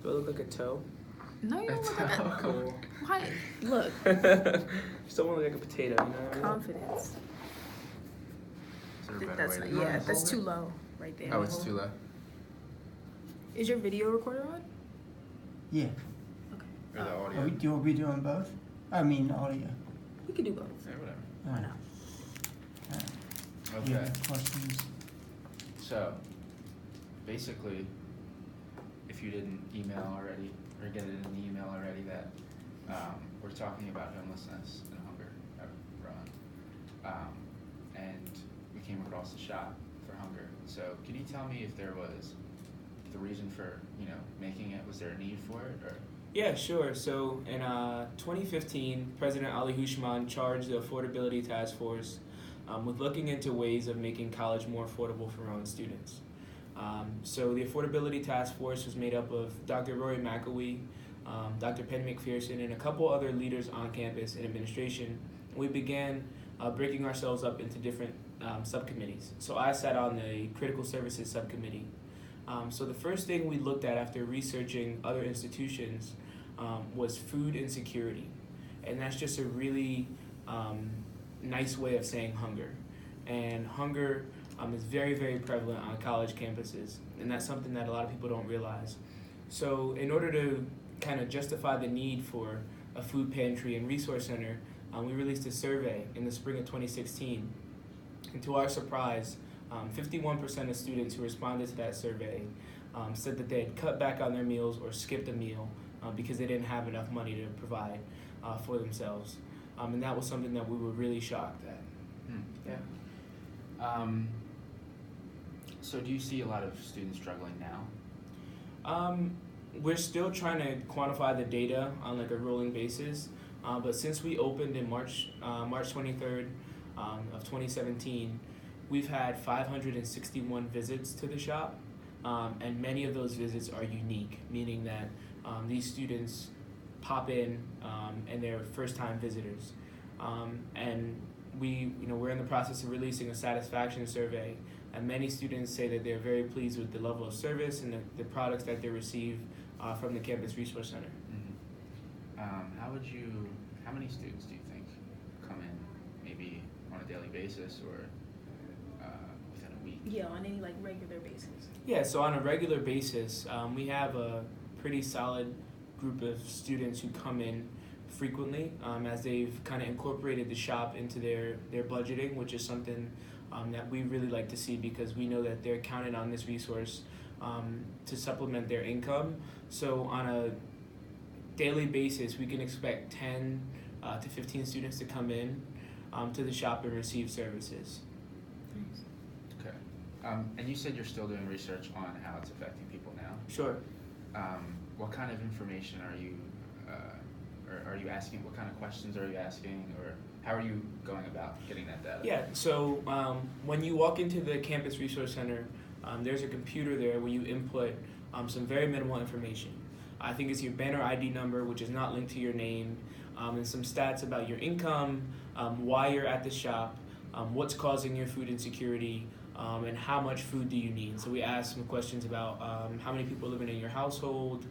Do I look like a toe? No, you don't look like that. Cool. Why? Look. Someone look like a potato, you know what I mean? Confidence. Is there a better That's way not, to yeah, that's too low right there. Oh, it's too low. Is your video recorder on? Yeah. Okay. Or the audio. Are we doing both? I mean, audio. We could do both. Yeah, whatever. Why not? Okay. Yeah, questions? So, basically, if you didn't email already, or get it in the email already, that we're talking about homelessness and hunger at Rbrey. And we came across the shop for hunger. So, can you tell me if there was the reason for, making it? Was there a need for it, or? Yeah, sure. So in 2015, President Ali Hushman charged the Affordability Task Force with looking into ways of making college more affordable for Rowan students. So the Affordability Task Force was made up of Dr. Rory McElwee, Dr. Penny McPherson, and a couple other leaders on campus and administration. We began breaking ourselves up into different subcommittees. So I sat on the Critical Services Subcommittee. So the first thing we looked at after researching other institutions was food insecurity. And that's just a really nice way of saying hunger. And hunger is very, very prevalent on college campuses. And that's something that a lot of people don't realize. So in order to kind of justify the need for a food pantry and resource center, we released a survey in the spring of 2016. And to our surprise, 51% of students who responded to that survey said that they had cut back on their meals or skipped a meal because they didn't have enough money to provide for themselves. And that was something that we were really shocked at. Yeah. So do you see a lot of students struggling now? We're still trying to quantify the data on like a rolling basis, but since we opened in March 23rd of 2017, we've had 561 visits to the shop, and many of those visits are unique, meaning that these students pop in and they're first-time visitors. And we're in the process of releasing a satisfaction survey, and many students say that they're very pleased with the level of service and the products that they receive from the Campus Resource Center. Mm-hmm. How many students do you think come in, maybe on a daily basis or within a week? Yeah, on any regular basis. Yeah, so on a regular basis, we have a pretty solid group of students who come in frequently as they've kind of incorporated the shop into their budgeting, which is something that we really like to see because we know that they're counting on this resource to supplement their income. So on a daily basis, we can expect 10 to 15 students to come in to the shop and receive services. Okay. And you said you're still doing research on how it's affecting people now. Sure. What kind of information are you asking? What kind of questions are you asking, or how are you going about getting that data? Yeah, so when you walk into the Campus Resource Center, there's a computer there where you input some very minimal information. I think it's your banner ID number, which is not linked to your name, and some stats about your income, why you're at the shop, what's causing your food insecurity, and how much food do you need. So we ask some questions about how many people are living in your household,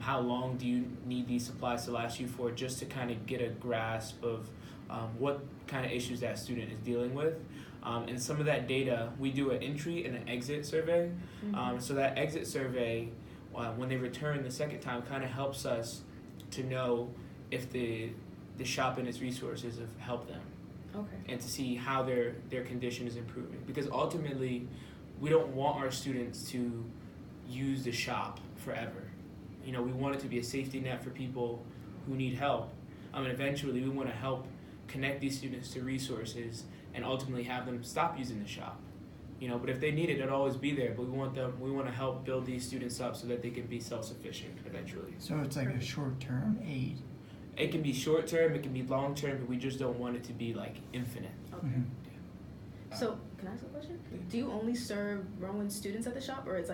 how long do you need these supplies to last you for, just to kind of get a grasp of what kind of issues that student is dealing with. And some of that data, we do an entry and an exit survey. Mm-hmm. So that exit survey, when they return the second time, kind of helps us to know if the shop and its resources have helped them. Okay. And to see how their condition is improving. Because ultimately, we don't want our students to use the shop forever. We want it to be a safety net for people who need help. And eventually, we want to help connect these students to resources and ultimately have them stop using the shop. But if they need it, it'll always be there. But we want to help build these students up so that they can be self-sufficient eventually. So it's like a short-term aid. It can be short-term, it can be long-term, but we just don't want it to be infinite. Okay. Mm-hmm. So, can I ask a question? Do you only serve Rowan students at the shop, or it's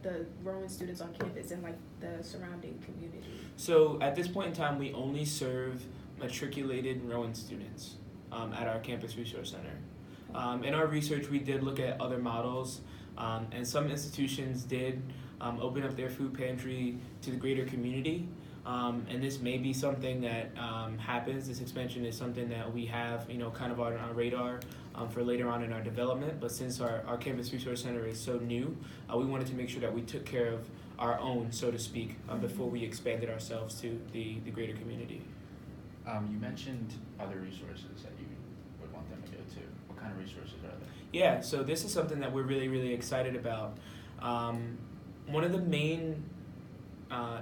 the Rowan students on campus and the surrounding community? So at this point in time, we only serve matriculated Rowan students at our Campus Resource Center. In our research, we did look at other models, and some institutions did open up their food pantry to the greater community. And this may be something that happens. This expansion is something that we have, kind of on our radar for later on in our development. But since our Campus Resource Center is so new, we wanted to make sure that we took care of our own, so to speak, before we expanded ourselves to the greater community. You mentioned other resources that you would want them to go to. What kind of resources are there? Yeah, so this is something that we're really, really excited about. One of the main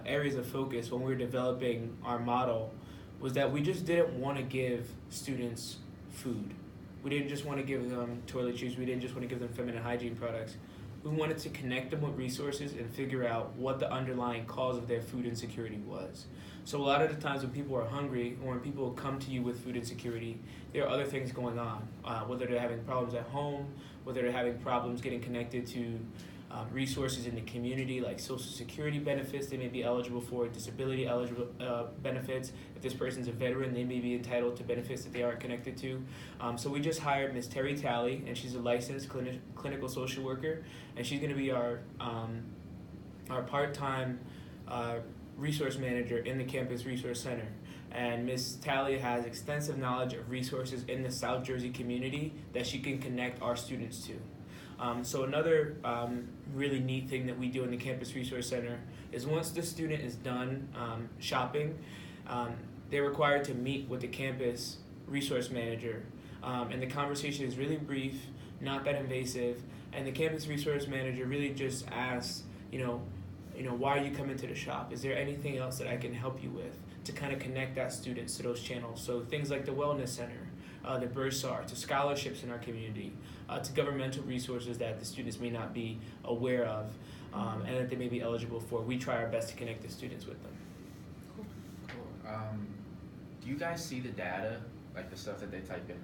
areas of focus when we were developing our model was that we just didn't want to give students food. We didn't just want to give them toiletries. We didn't just want to give them feminine hygiene products. We wanted to connect them with resources and figure out what the underlying cause of their food insecurity was. So a lot of the times when people are hungry or when people come to you with food insecurity, there are other things going on, whether they're having problems at home, whether they're having problems getting connected to resources in the community like Social Security benefits they may be eligible for, disability eligible benefits. If this person's a veteran, they may be entitled to benefits that they aren't connected to. So we just hired Ms. Terry Talley, and she's a licensed clinical social worker, and she's going to be our part-time resource manager in the Campus Resource Center. And Ms. Talley has extensive knowledge of resources in the South Jersey community that she can connect our students to. So another really neat thing that we do in the Campus Resource Center is once the student is done shopping, they're required to meet with the campus resource manager. And the conversation is really brief, not that invasive, and the campus resource manager really just asks, why are you coming to the shop? Is there anything else that I can help you with to kind of connect that students to those channels? So things like the Wellness Center, the Bursar, to scholarships in our community, to governmental resources that the students may not be aware of and that they may be eligible for. We try our best to connect the students with them. Cool. Do you guys see the data, like the stuff that they type in?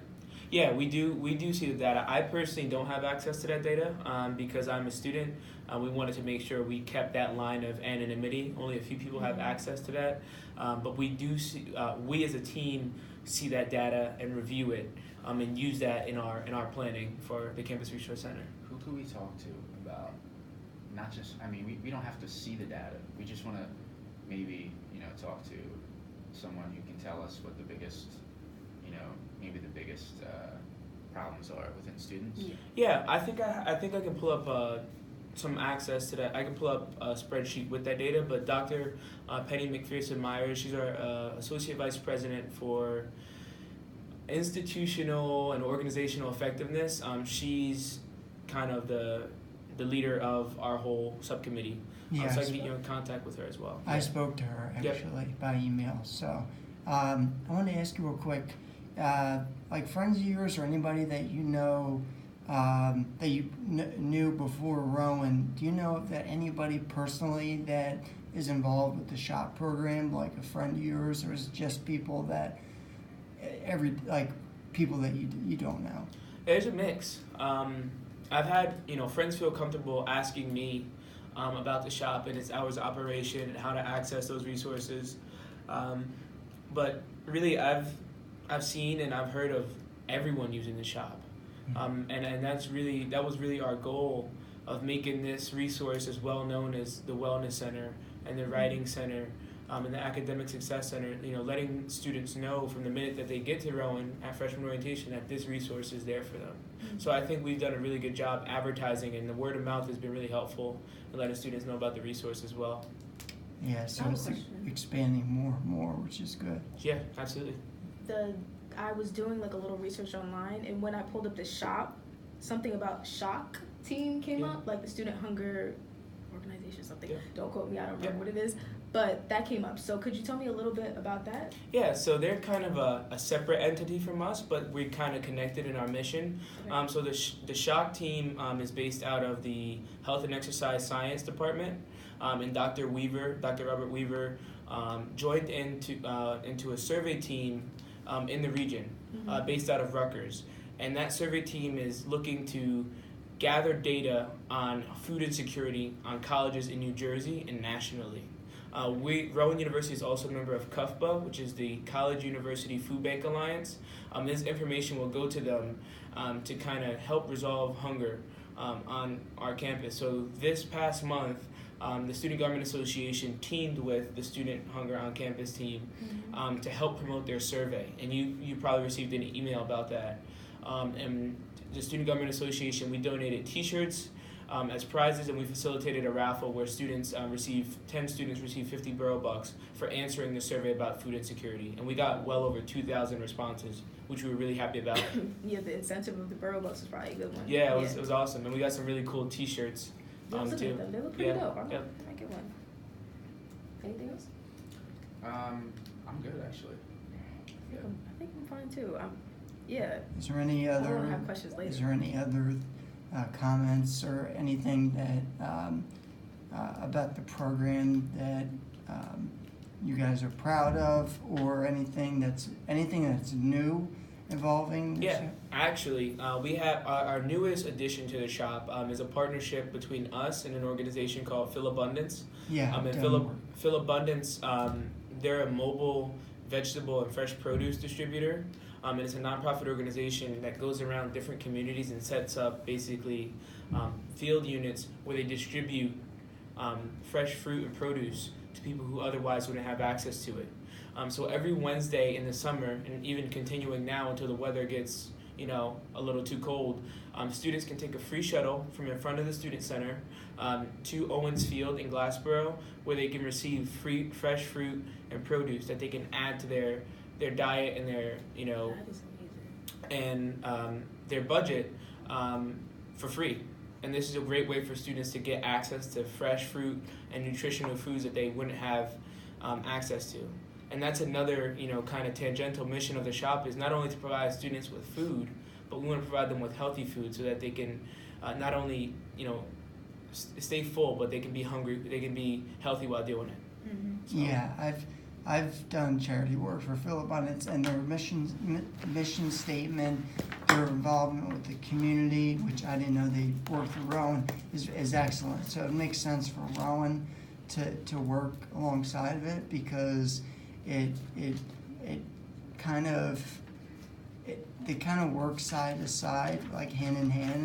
Yeah, we do see the data. I personally don't have access to that data because I'm a student. We wanted to make sure we kept that line of anonymity. Only a few people have access to that. But we do see, we as a team see that data and review it and use that in our planning for the Campus Resource Center. Who could we talk to about, not just, we don't have to see the data. We just want to maybe, talk to someone who can tell us what the biggest, maybe the biggest problems are within students. Yeah, I think I can pull up some access to that. I can pull up a spreadsheet with that data, but Dr. Penny McPherson-Myers, she's our Associate Vice President for Institutional and Organizational Effectiveness. She's kind of the leader of our whole subcommittee. Yeah, so I can get you in contact with her as well. I spoke to her actually by email. So I want to ask you real quick, like friends of yours or anybody that you know that you knew before Rowan, do you know that anybody personally that is involved with the SHOP program, like a friend of yours, or is it just people that people that you don't know? There's a mix. I've had friends feel comfortable asking me about the shop and its hours of operation and how to access those resources, but really I've seen and I've heard of everyone using the shop, and that was really our goal of making this resource as well known as the Wellness Center and the Writing Center and the Academic Success Center. Letting students know from the minute that they get to Rowan at freshman orientation that this resource is there for them. So I think we've done a really good job advertising, and the word of mouth has been really helpful in letting students know about the resource as well. Yeah, so it's expanding more and more, which is good. Yeah, absolutely. I was doing like a little research online, and when I pulled up the shop, something about SHOC team came up, like the Student Hunger Organization, something. Yeah. Don't quote me, I don't remember what it is, but that came up. So could you tell me a little bit about that? Yeah, so they're kind of a separate entity from us, but we're kind of connected in our mission. Okay. So the SHOC team is based out of the Health and Exercise Science Department, and Dr. Robert Weaver, joined into a survey team in the region, based out of Rutgers. And that survey team is looking to gather data on food insecurity on colleges in New Jersey and nationally. Rowan University is also a member of CUFBA, which is the College University Food Bank Alliance. This information will go to them to kind of help resolve hunger on our campus. So this past month, the Student Government Association teamed with the Student Hunger on Campus team to help promote their survey. And you probably received an email about that. And the Student Government Association, we donated T-shirts as prizes, and we facilitated a raffle where 10 students received 50 borough bucks for answering the survey about food insecurity. And we got well over 2,000 responses, which we were really happy about. Yeah, the incentive of the borough bucks was probably a good one. Yeah, it was awesome. And we got some really cool T-shirts Yeah, I was looking too. at them. They look pretty dope. I Yeah. might get one. Anything else? I'm good actually. I think I'm fine too. Yeah. Is there any I don't other? have questions later. Is there any other comments or anything that about the program that you guys are proud of, or anything that's new involving this Yeah, year? actually, we have our newest addition to the shop is a partnership between us and an organization called Phil Abundance. Yeah. And Phil Abundance, they're a mobile vegetable and fresh produce distributor. And it's a nonprofit organization that goes around different communities and sets up basically field units where they distribute fresh fruit and produce to people who otherwise wouldn't have access to it. So every Wednesday in the summer, and even continuing now until the weather gets a little too cold, students can take a free shuttle from in front of the Student Center to Owens Field in Glassboro, where they can receive free fresh fruit and produce that they can add to their diet and their That is amazing. and their budget for free. And this is a great way for students to get access to fresh fruit and nutritional foods that they wouldn't have access to. And that's another, kind of tangential mission of the shop, is not only to provide students with food, but we want to provide them with healthy food so that they can not only, stay full, but they can be hungry, they can be healthy while doing it. Mm-hmm. So, Yeah, I've done charity work for Phil Abundance, and their mission statement, their involvement with the community, which I didn't know they worked for Rowan, is excellent. So it makes sense for Rowan to work alongside of it, because they kind of work side to side, like hand in hand.